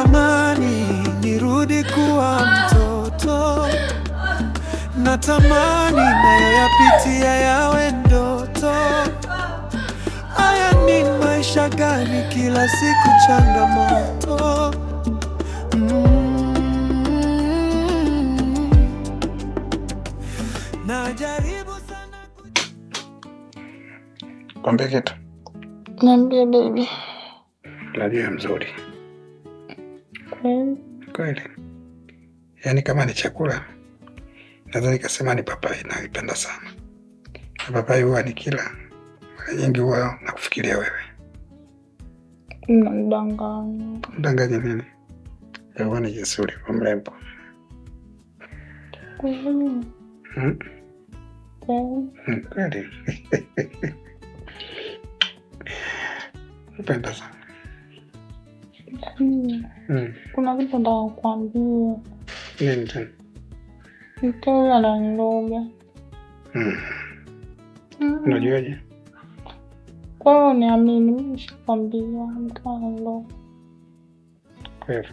natamani nirudi kuwa mtoto, natamani nayoyapitia yawe ndoto. Haya ni maisha gani? Kila siku changamoto. Najaribu sana kwambia kitu. Niambie baby. Najua mzuri kweli. Yaani kama ni chakula nadhani nikasema ni papai, naipenda sana. Na papai huwa ni kila mara nyingi huwa nakufikiria wewe. Unadanganya. Mdanganya nini? Wewe ni jisuri kwa mrembo. Kweli. Napenda sana. Kuna kitu nataka kukwambia. Nini tena? Mteule ananiloga. Unajuaje? Kwa hiyo niamini, mimi nishakwambia mteule ananiloga. Kwa hiyo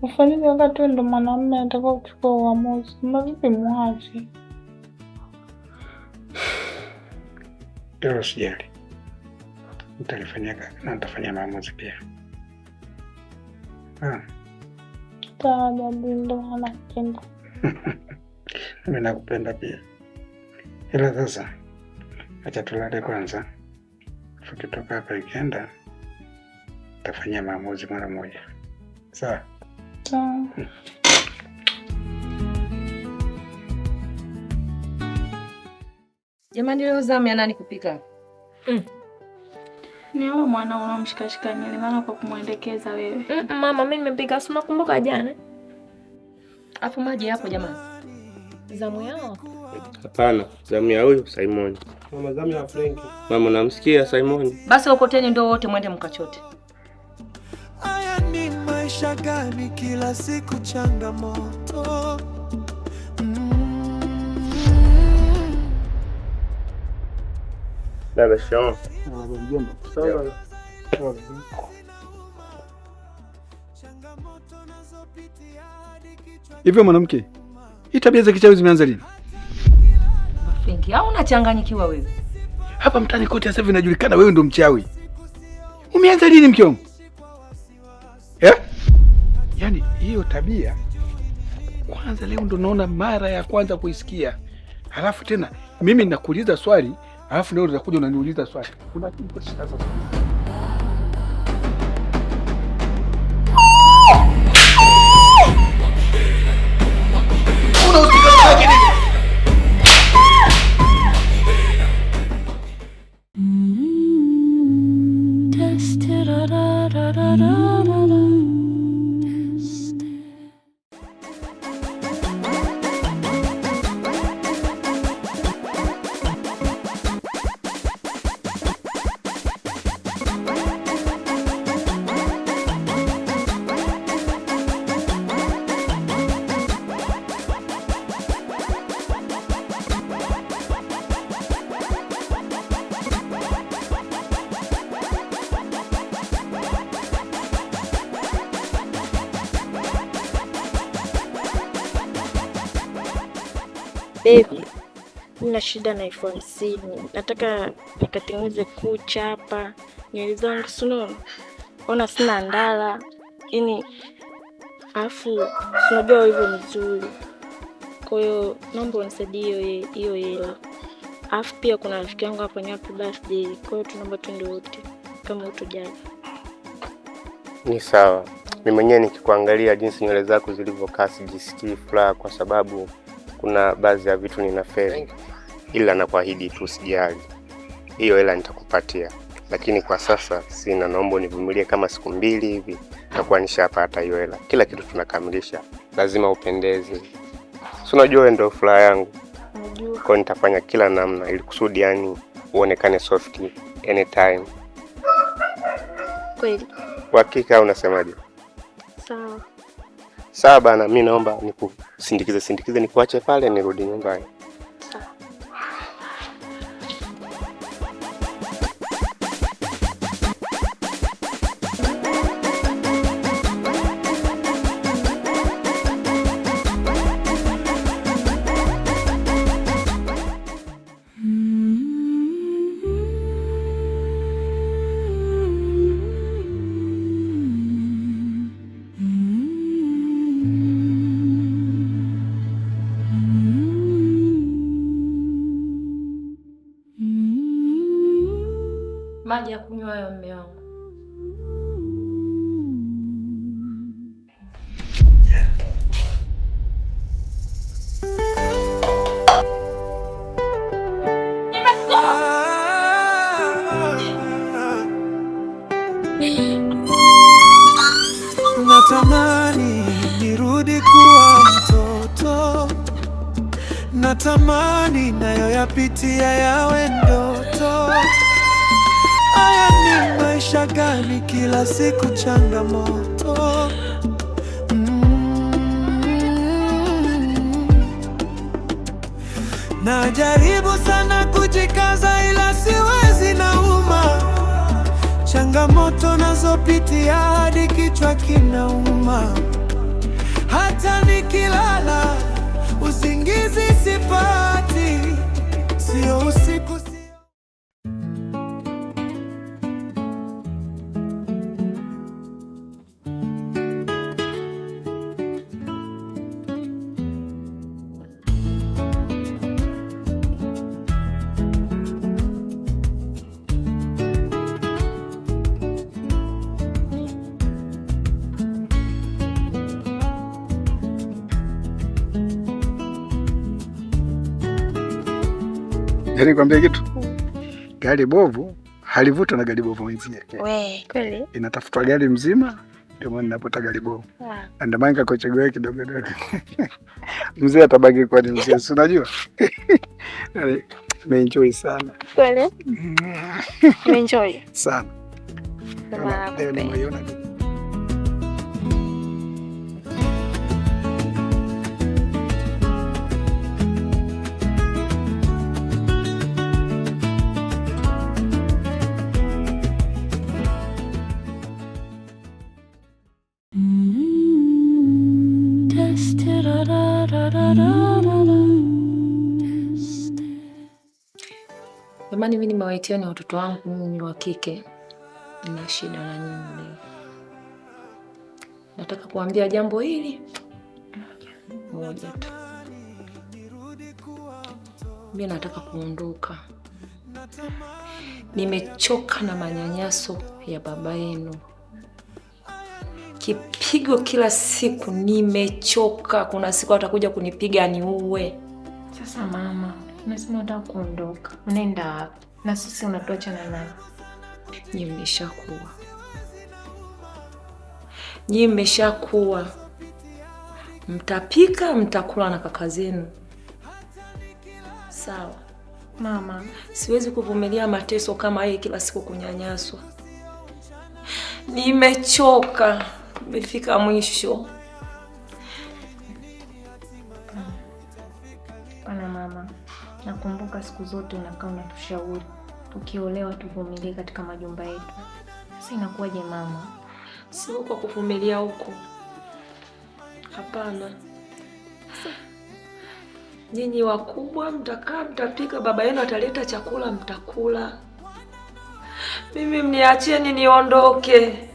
Ufanisi wakati ndo mwanamume anataka kuchukua uamuzi. Vipi mwache? Ndio sijali. Nitalifanyia na nitafanya maamuzi pia. Dada ndo anapenda. Mimi nakupenda pia. Ila sasa acha tulale kwanza. Tukitoka hapa ikienda nitafanya maamuzi mara moja. Sawa? Sawa. Jamani, leo zamu ya nani kupika? Ni wewe mwana unamshikashika nywele maana kwa kumwendekeza wewe. Mama, mimi nimepika, si unakumbuka jana? Afu maji hapo jamani. Zamu yao? Hapana, zamu ya huyu Simon. Mama, zamu ya Frank. Mama, namsikia Simon. Basi ukoteni ndio wote mwende mkachote. haya ni maisha gani? Kila siku changamoto. Baba shikamoo. Hivyo mwanamke, hii tabia za kichawi zimeanza lini? Fingi, au unachanganyikiwa wewe? Hapa mtaani kote sasa hivi inajulikana wewe ndo mchawi. Umeanza lini mke wangu? Yaani hiyo tabia kwanza leo ndo naona mara ya kwanza kuisikia. Halafu tena mimi ninakuuliza swali, halafu leo unakuja unaniuliza swali. Kuna kitu sasa. Baby, nina shida na iPhone 50. Nataka nikatengeneze kucha hapa, nywele zangu sunono. Ona sina ndala. Yaani afu unajua hivyo mzuri. Kwa hiyo naomba unisaidie hiyo hela. Afu pia kuna rafiki yangu hapa ni happy birthday. Kwa hiyo tunaomba twende wote kama utojali. Ni sawa. Mimi mwenyewe nikikuangalia jinsi nywele zako zilivyokaa sijisikii furaha kwa sababu kuna baadhi ya vitu ninafeli. Ila nakuahidi tu usijali. Hiyo hela nitakupatia. Lakini kwa sasa sina, naomba univumilie kama siku 2 hivi nitakuwa nishapata hiyo hela. Kila kitu tunakamilisha. Lazima upendeze. Si unajua wewe ndio furaha yangu. Unajua. Kwa nitafanya kila namna ili kusudi yani uonekane soft anytime. Kweli? Hakika unasemaje? Sawa. Sawa bana, mimi naomba nikusindikize nikuache pale nirudi nyumbani. Sawa. Maji ya kunywa hayo mume wangu. Natamani nirudi kuwa mtoto, natamani nayo yapitia yawe ndoto. Haya ni maisha gani? Kila siku changamoto. Najaribu sana kujikaza ila siwezi, nauma. Changamoto nazopitia hadi kichwa kinauma. Hata nikilala usingizi sipati, sio usiku sio. Yaani kwambia kitu, gari bovu halivutwa na gari bovu wenzie. We, kweli? Inatafutwa gari mzima, ndio maana napota gari bovu. Ndio maana nikakochagua kidogo kidogo. Mzee atabaki kwa ni mzee, si unajua? Nimeenjoy sana. Kweli? Nimeenjoy sana. Leo nimeiona. Jamani, mimi nimewaitia ni watoto wangu, mimi ni wa kike. Nina shida na nyinyi leo. Nataka kuambia jambo hili moja tu. Mimi nataka kuondoka. Nimechoka na manyanyaso ya baba yenu. Kipigo kila siku, nimechoka. Kuna siku atakuja kunipiga niue. Sasa mama, unasema unataka kuondoka. Unaenda wapi? Na sisi unatuacha na nani? Nyinyi mmeshakuwa. Mtapika, mtakula na kaka zenu. Sawa Mama, siwezi kuvumilia mateso kama hii kila siku, kunyanyaswa. Nimechoka, nimefika mwisho. Pana mama, nakumbuka siku zote unakaa unatushauri tukiolewa tuvumilie katika majumba yetu. Sasa inakuwaje mama? Sio kwa kuvumilia huko, hapana. Nyinyi wakubwa mtakaa, mtapika, baba yenu ataleta chakula, mtakula. Mimi mniacheni niondoke,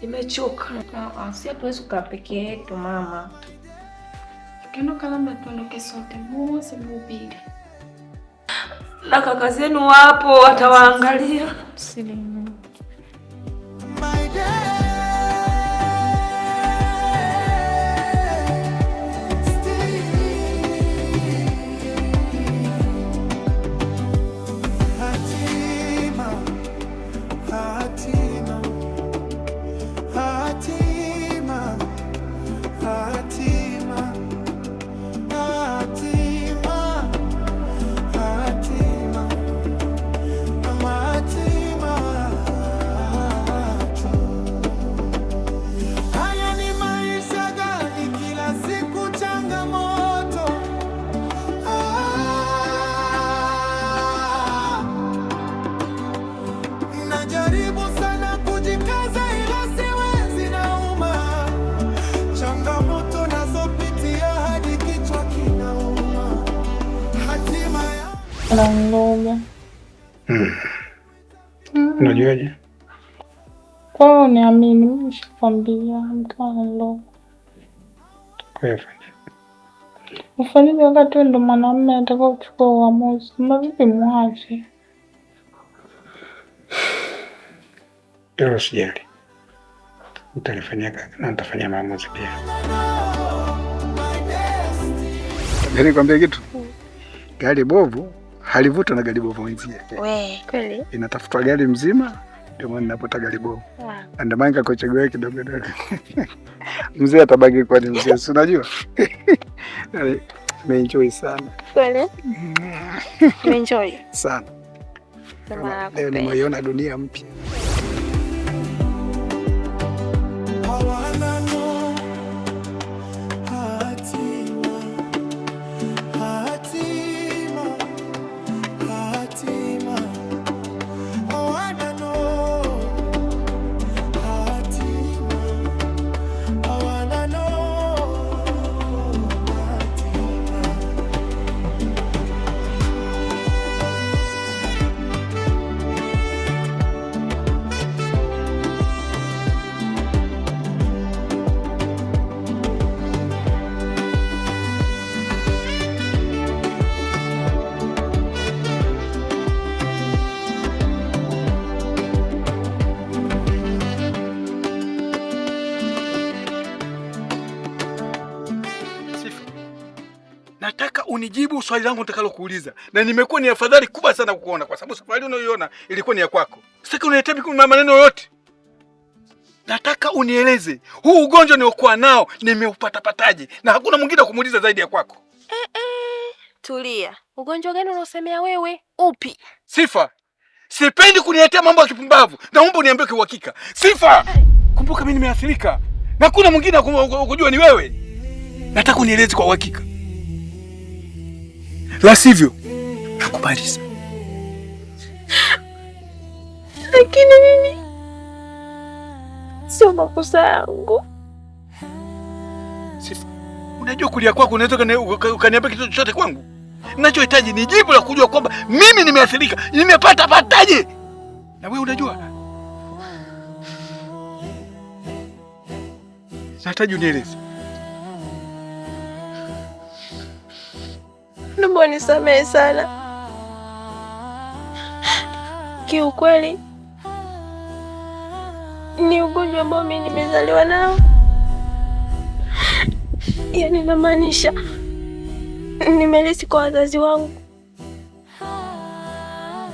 nimechoka. Si hatuwezi kukaa peke yetu mama. Ukiondoka labda tuondoke sote, mosi mbili. Na kaka zenu wapo, watawaangalia. Najaribu sana kujikaza ila siwezi, nauma. Changamoto nazopitia hadi kichwa kinauma. Hatima ya Unajuaje? Kwa uniamini, mimi nishakwambia mkalo. Kwa hiyo ufanyaje wakati ndo mwanamume atakao kuchukua uamuzi? Kama vipi mwache? Hilo sijali, nitalifanyia na nitafanya maamuzi pia. Yaani kwambia kitu, gari bovu halivutwa na gari bovu mwenzie. Kweli? Inatafutwa gari mzima, ndio maana ninapota gari bovu. Ndio maana nikakuchagua kidogo kidogo. Mzee atabaki kwa ni mzee, si unajua? Nimeenjoy sana. Kweli? Nimeenjoy sana. Leo nimeiona dunia mpya. Nataka unijibu swali langu nitakalokuuliza. Na nimekuwa ni afadhali kubwa sana kukuona kwa sababu safari unayoiona ilikuwa ni ya kwako. Sitaki uniletee maneno yote. Nataka unieleze huu ugonjwa niliokuwa nao nimeupata pataje na hakuna mwingine kumuuliza zaidi ya kwako. Tulia. Ugonjwa gani unaosemea wewe? Upi? Sifa. Sipendi kuniletea mambo ya kipumbavu. Naomba uniambie kwa uhakika. Sifa. Kumbuka mimi nimeathirika. Na kuna mwingine kujua ni wewe. Nataka unieleze kwa uhakika. La sivyo nakumaliza. Lakini mimi sio makosa yangu. Sifa, unajua kulia kwako unaweza ukaniambia kitu chochote kwangu? Ninachohitaji ni jibu la kujua kwamba mimi nimeathirika, nimepata pataje? Na wewe unajua? Nahitaji unieleze. Naomba nisamehe sana. Kiukweli ni ugonjwa ambao mimi nimezaliwa nao. Yaani namaanisha nimelisi kwa wazazi wangu.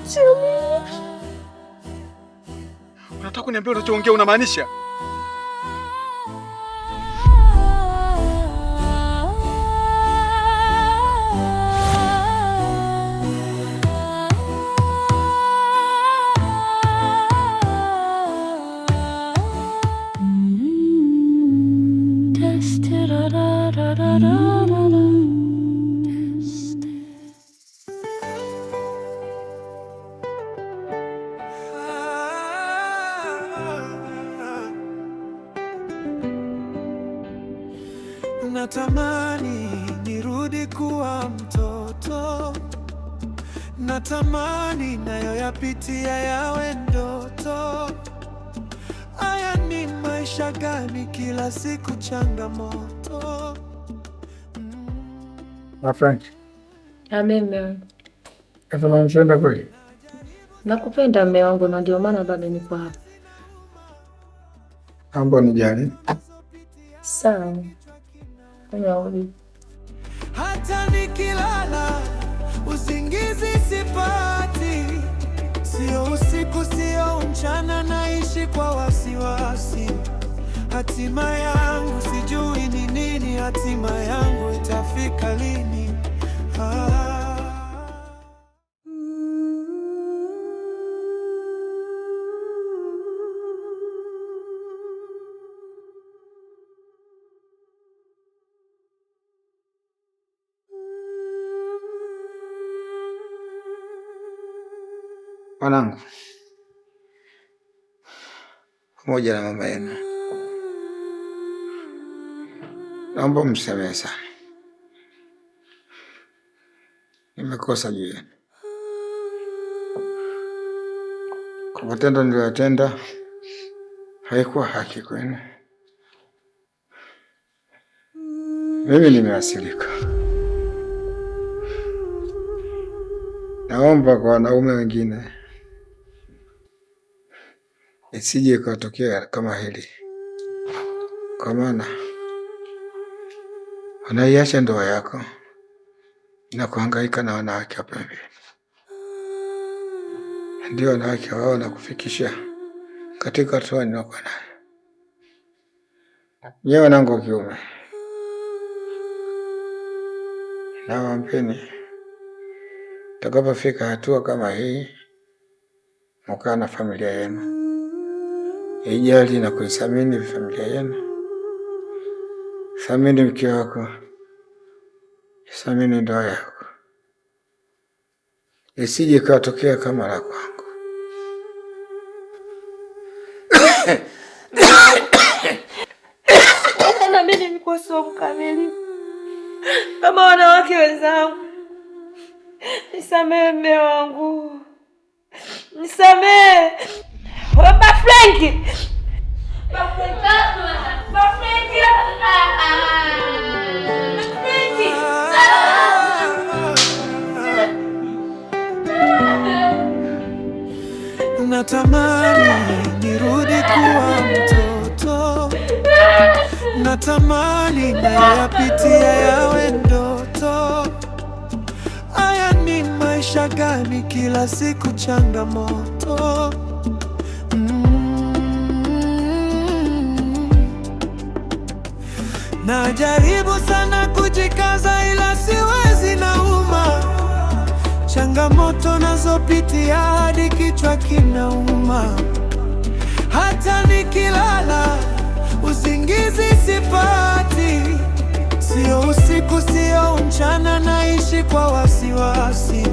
Sio mimi. Unataka kuniambia unachoongea unamaanisha? Natamani nirudi kuwa mtoto, natamani nayo yapitia yawe ndoto. Haya ni maisha gani? Kila siku changamoto. Frank. Amen. Kama unanipenda kweli? Nakupenda mume wangu na ndio maana bado niko hapa. Naomba unijali. Sawa. Unaudi. Hata nikilala usingizi sipati, sio usiku sio mchana, naishi kwa wasiwasi. Hatima yangu sijui ni nini, hatima yangu itafika lini? Wanangu, pamoja na mama yenu, naomba msamehe sana. Nimekosa juu yenu kwa matendo niliyotenda, haikuwa haki kwenu. Mimi nimeasilika. Naomba kwa wanaume wengine isije ikatokea kama hili, kwa maana unaiacha ndoa yako na kuhangaika na wanawake hapa hivi. Ndio wanawake wao na kufikisha katika hatua ninayokuwa nayo. Nyewe wanangu wa kiume, nawaambeni, takapofika hatua kama hii, mkaa na familia yenu, ijali na kuithamini familia yenu. Thamini mke wako, thamini ndoa yako, isije ikatokea kama la kwangu. Na mimi nilikuwa sio mkamilifu kama wanawake wenzangu. Nisamehe mume wangu, nisamehe. Baba Franki, natamani nirudi kuwa mtoto, natamani nayapitia yawe ndoto. Haya ni maisha gani? Kila siku changamoto. Najaribu sana kujikaza ila siwezi, nauma. Changamoto nazopitia hadi kichwa kinauma. Hata nikilala usingizi sipati, sio usiku sio mchana, naishi kwa wasiwasi.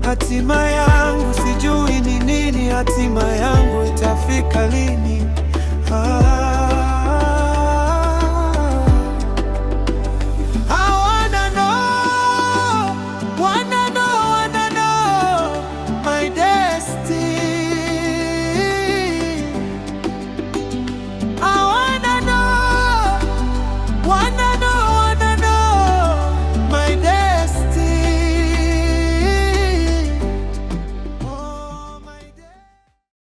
Hatima yangu sijui ni nini, hatima yangu itafika lini?